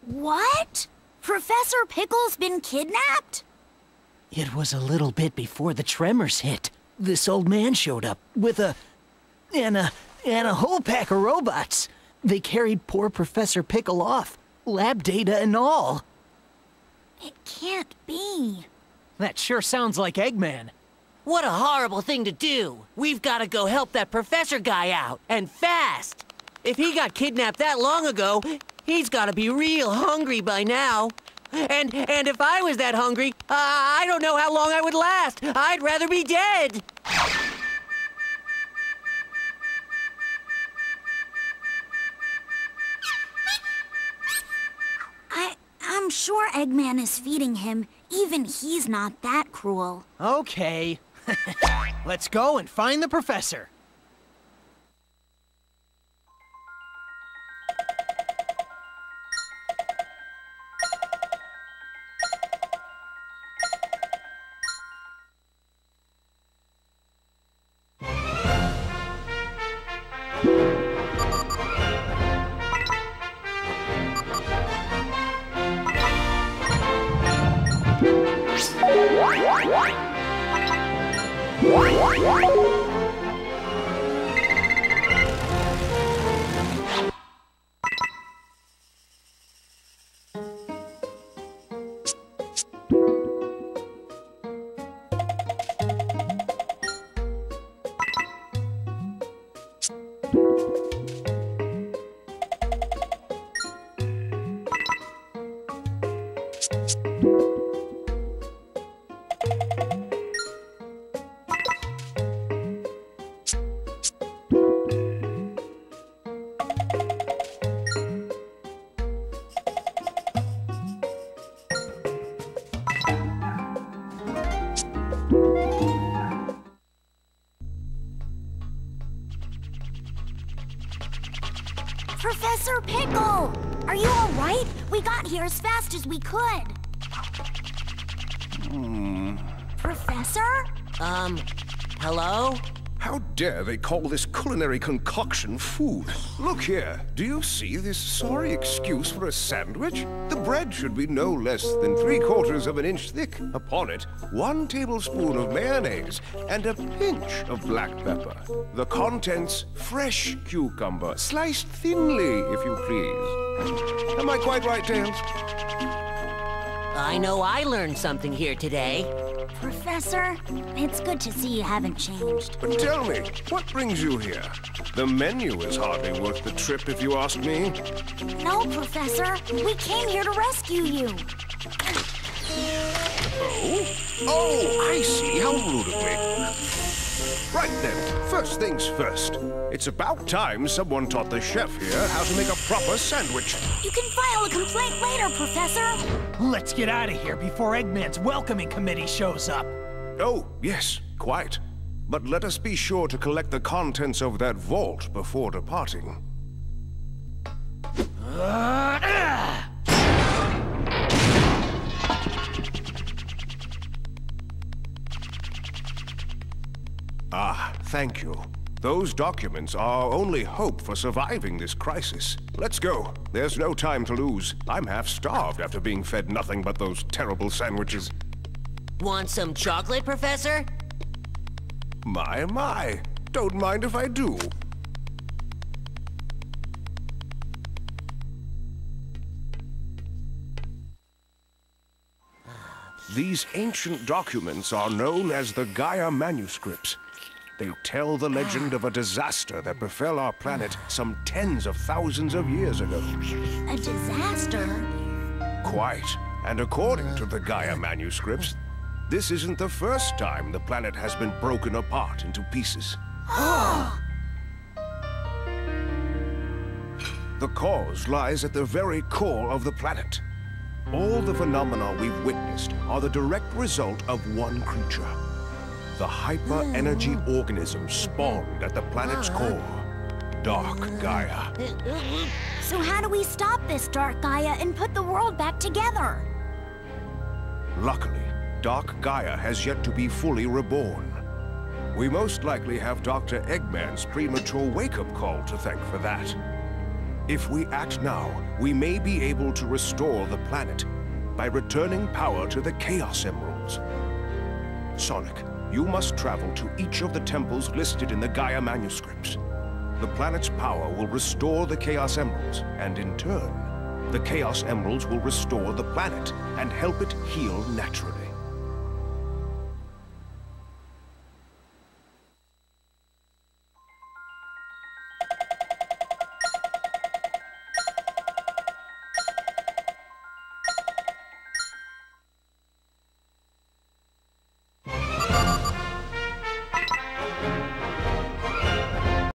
What? Professor Pickle's been kidnapped? It was a little bit before the tremors hit. This old man showed up with a whole pack of robots. They carried poor Professor Pickle off, lab data and all. It can't be. That sure sounds like Eggman. What a horrible thing to do. We've got to go help that professor guy out, and fast. If he got kidnapped that long ago, he's got to be real hungry by now. And if I was that hungry, I don't know how long I would last. I'd rather be dead. I'm sure Eggman is feeding him. Even he's not that cruel. Okay. Let's go and find the professor. Professor Pickle! Are you all right? We got here as fast as we could. Professor? Hello? How dare they call this culinary concoction food? Look here, do you see this sorry excuse for a sandwich? The bread should be no less than 3/4 of an inch thick. Upon it, 1 tablespoon of mayonnaise and a pinch of black pepper. The contents, fresh cucumber, sliced thinly, if you please. Am I quite right, Tails? I know I learned something here today. Professor, it's good to see you haven't changed. But tell me, what brings you here? The menu is hardly worth the trip, if you ask me. No, Professor. We came here to rescue you. Oh, I see. How rude of me. Right then, first things first. It's about time someone taught the chef here how to make a proper sandwich. You can file a complaint later, Professor. Let's get out of here before Eggman's welcoming committee shows up. Oh, yes, quite. But let us be sure to collect the contents of that vault before departing. Ah, thank you. Those documents are our only hope for surviving this crisis. Let's go. There's no time to lose. I'm half starved after being fed nothing but those terrible sandwiches. Want some chocolate, Professor? My. Don't mind if I do. These ancient documents are known as the Gaia manuscripts. They tell the legend of a disaster that befell our planet some tens of thousands of years ago. A disaster? Quite. And according to the Gaia manuscripts, this isn't the first time the planet has been broken apart into pieces. The cause lies at the very core of the planet. All the phenomena we've witnessed are the direct result of one creature. The hyper-energy organism spawned at the planet's core, Dark Gaia. So how do we stop this Dark Gaia and put the world back together? Luckily, Dark Gaia has yet to be fully reborn. We most likely have Dr. Eggman's premature wake-up call to thank for that. If we act now, we may be able to restore the planet by returning power to the Chaos Emeralds. Sonic, you must travel to each of the temples listed in the Gaia manuscripts. The planet's power will restore the Chaos Emeralds, and in turn, the Chaos Emeralds will restore the planet and help it heal naturally.